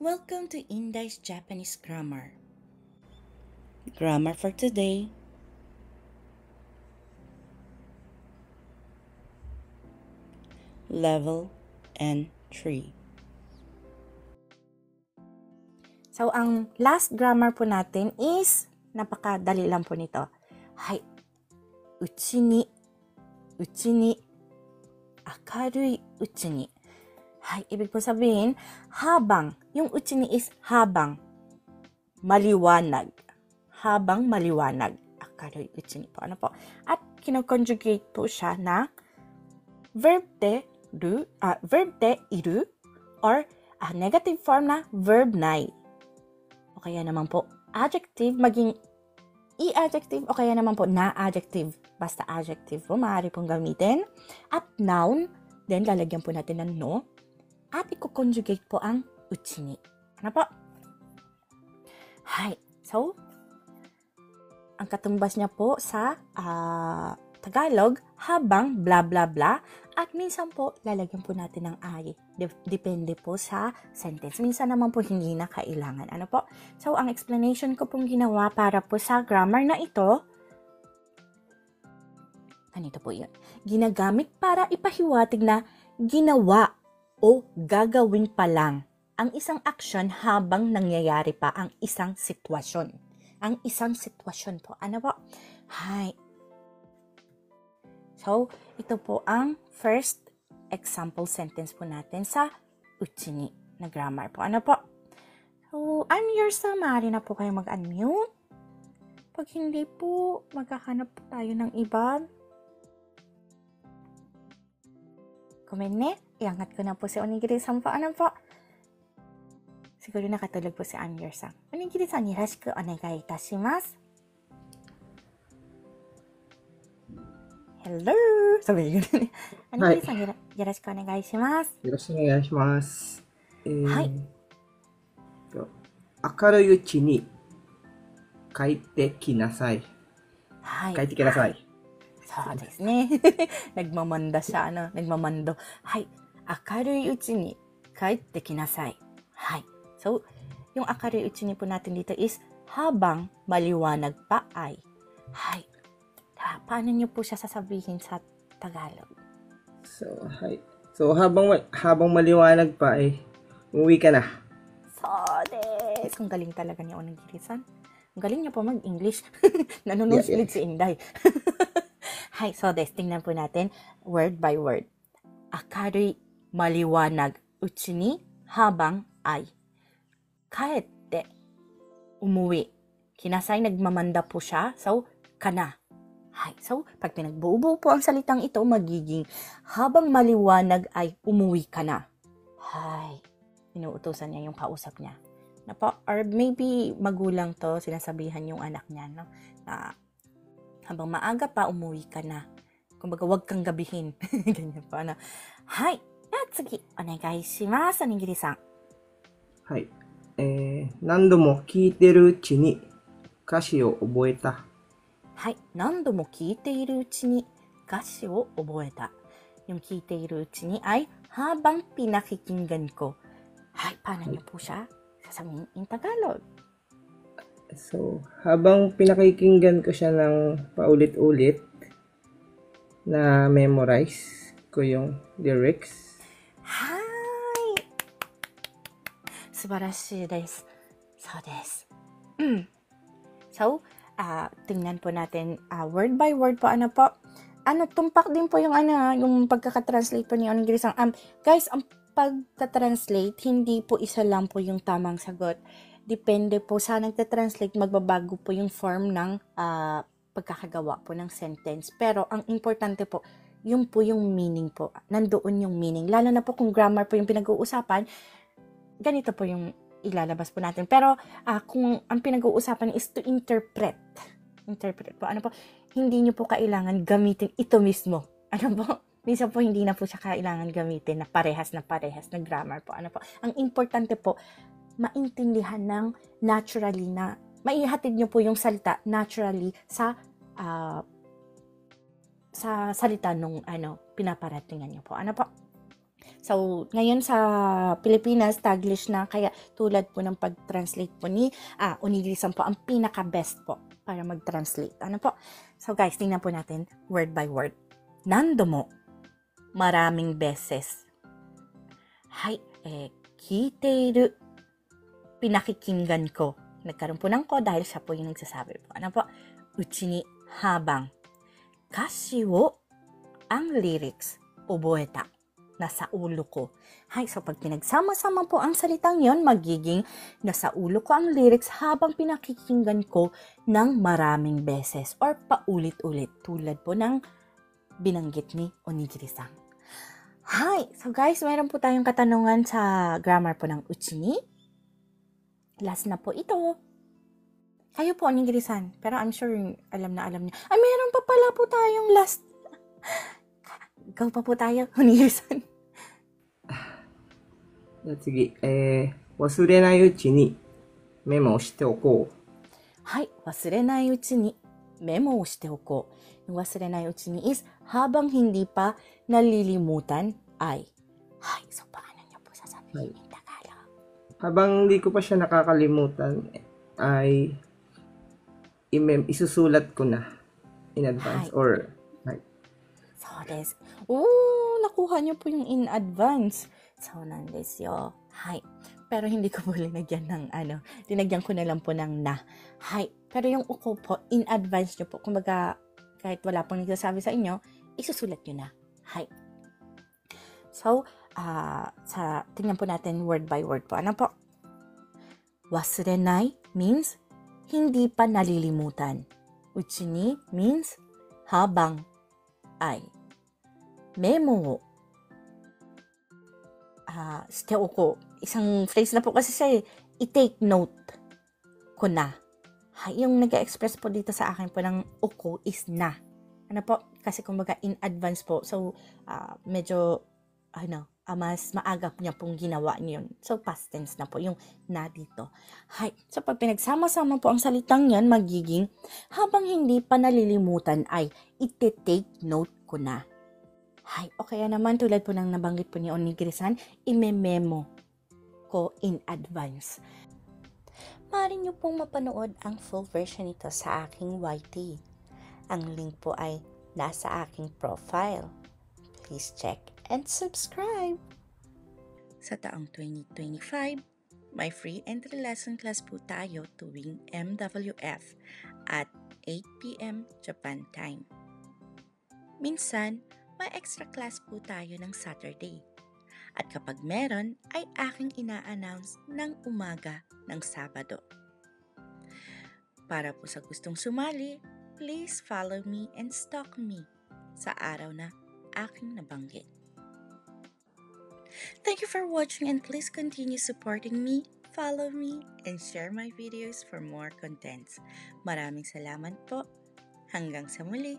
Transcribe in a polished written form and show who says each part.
Speaker 1: Welcome to Indai's Japanese Grammar. Grammar for today. Level N3. So, ang last grammar po natin is, napakadali lang po nito. Hai. Uchi ni, akarui uchi ni. Hai, ibig po sabihin, habang, yung uchi ni is habang, maliwanag. Habang maliwanag. Akaroy uchi ni po. Ano po? At kinoconjugate po siya na verb te iru or negative form na verb nai. O kaya naman po adjective maging i-adjective o kaya naman po na-adjective. Basta adjective po, maaari pong gamitin. At noun, then lalagyan po natin ng no. At i-conjugate po ang uchi ni. Ano po? Hai. So, ang katumbas niya po sa Tagalog, habang blah blah blah. At minsan po, lalagyan po natin ng ay. Depende po sa sentence. Minsan naman po hindi na kailangan. Ano po? So, ang explanation ko pong ginawa para po sa grammar na ito, ganito po yun. Ginagamit para ipahiwatig na ginawa o gagawin pa lang ang isang action habang nangyayari pa ang isang sitwasyon. Ang isang sitwasyon po. Ano po? Hi. So, ito po ang first example sentence po natin sa uchi ni na grammar po. Ano po? So, Anyursa, maaari na po kayo mag-unmute. Pag hindi po, maghahanap po tayo ng iba. Komenne, iangat ko na po si Onigiri-san po. Ano po? Siguro nakatulog po si Anyursa. Onigiri-san, yoroshiku onegai itashimasu. Hello! Sabi yun. Onigiri-san, yoroshiku onegai shimasu.
Speaker 2: よろしくお願いします。
Speaker 1: はい。
Speaker 2: 明るいうちに帰ってきなさい。
Speaker 1: はい。
Speaker 2: 帰ってきなさい。
Speaker 1: そうですね。Nagmamanda siya, ano? Nagmamando. Hay. 明るいうちに帰ってきなさい。Hay. So, yung 明るいうちにpo natin dito is habang maliwanag pa ay. Hay. Paano niyo po siya sasabihin sa Tagalog?
Speaker 2: So,はい。So, habang maliwanag pa eh, umuwi ka na.
Speaker 1: So, des. Ang galing talaga ni Onigiri-san. Ang galing niya po mag-English. Nanonood si Inday. Hi, so des, tingnan po natin word by word. Akarui, maliwanag, uchi ni, habang ay. Kaette, umuwi. Kinasay, nagmamanda po siya. So, kana. Hi, so, pag pinagbuo-buo po ang salitang ito, magiging habang maliwanag ay umuwi ka na. Hi, inuutosan niya yung kausap niya. Or maybe magulang to, sinasabihan yung anak niya, no? Na habang maaga pa, umuwi ka na. Kumbaga, wag kang gabihin. Ganyan pa na. Hai. At sige, onegai shimasu, Onigiri-san.
Speaker 2: はい。何度も聞いてるうちに歌詞を覚えた。
Speaker 1: はい。何度も聞いているうちに歌詞を覚えた. Yung 聞いているうちに ay habang pinakikinggan ko. Hay, paano niyo po siya sasabihin in Tagalog?
Speaker 2: So, habang pinakikinggan ko siya ng paulit-ulit, na memorize ko yung lyrics.
Speaker 1: Hi! Subarashi desu. So desu. So, tingnan po natin word by word po. Ano po? Tumpak din po yung yung pagkakatranslate po ni Onigiri-san. Guys, ang pagkatranslate, hindi po isa lang po yung tamang sagot. Depende po sa nagtatranslate, magbabago po yung form ng pagkakagawa po ng sentence. Pero ang importante po, yung po yung meaning po. Nandoon yung meaning. Lalo na po kung grammar po yung pinag-uusapan, ganito po yung ilalabas po natin. Pero kung ang pinag-uusapan is to interpret. Interpret po. Ano po? Hindi nyo po kailangan gamitin ito mismo. Ano po? Minsan po hindi na po siya kailangan gamitin na parehas na grammar po. Ano po? Ang importante po, maintindihan ng naturally na maihatid nyo po yung salita naturally sa salita nung pinaparatingan nyo po. Ano po? So, ngayon sa Pilipinas, Taglish na, kaya tulad po ng pag-translate po ni Onigiri-san po, ang pinaka-best po para mag-translate. Ano po? So guys, tingnan po natin word by word. Nandomo, maraming beses. Hai, kiiteiru, pinakikinggan ko. Nagkaroon po ng ko dahil siya po yung nagsasabi po. Ano po? Uchi ni habang. Kashi wo, ang lyrics, oboeta. Nasa ulo ko. Hay, so pag pinagsama-sama po ang salitang yon, magiging nasa ulo ko ang lyrics habang pinakikinggan ko ng maraming beses or paulit-ulit tulad po ng binanggit ni Onigiri-san. Hay, so guys, meron po tayong katanungan sa grammar po ng uchi ni. Last na po ito. Kayo po, Onigiri-san, pero I'm sure alam na alam niya. Ay, meron pa pala po tayong last. Go pa po tayo, Onigiri-san.
Speaker 2: じゃあ次、忘れないうちにメモをしておこう。
Speaker 1: はい、忘れないうちにメモをしておこう。Yung 忘れないうちに is habang hindi pa nalilimutan ay. Hay, so paano niyo po sasabihin in Tagalog?
Speaker 2: Habang hindi ko pa siya nakakalimutan, ay isusulat ko na in advance or
Speaker 1: So des. Nakuha niyo po yung in advance. So nandes yo. Hay. Pero hindi ko po linagyan ng linagyan ko na lang po ng na. Hay. Pero yung uko po, in advance niyo po. Kumbaga, kahit wala pong nagsasabi sa inyo, isusulat niyo na. Hay. So, tingnan po natin word by word po. Ano po? Wasurenai means hindi pa nalilimutan. Uchi ni means habang ay. Memo shite oko. Isang phrase na po kasi siya i-take note ko na. Yung nag-express po dito sa akin po ng oko is na. Ano po? Kasi kumbaga in advance po. So, medyo, mas maagap niya pong ginawa niyon. So, past tense na po yung na dito. So, pag pinagsama-sama po ang salitang yan, magiging habang hindi pa nalilimutan ay ite-take note ko na. O kaya naman tulad po ng nabanggit po ni Onigiri-san, ime-memo ko in advance. Maaari niyo pong mapanood ang full version nito sa aking YT. Ang link po ay nasa aking profile. Please check and subscribe! Sa taong 2025, may free entry lesson class po tayo tuwing MWF at 8 p.m. Japan time. Minsan, may extra class po tayo ng Saturday. At kapag meron, ay aking ina-announce ng umaga ng Sabado. Para po sa gustong sumali, please follow me and stalk me sa araw na aking nabanggit. Thank you for watching and please continue supporting me, follow me, and share my videos for more contents. Maraming salamat po. Hanggang sa muli.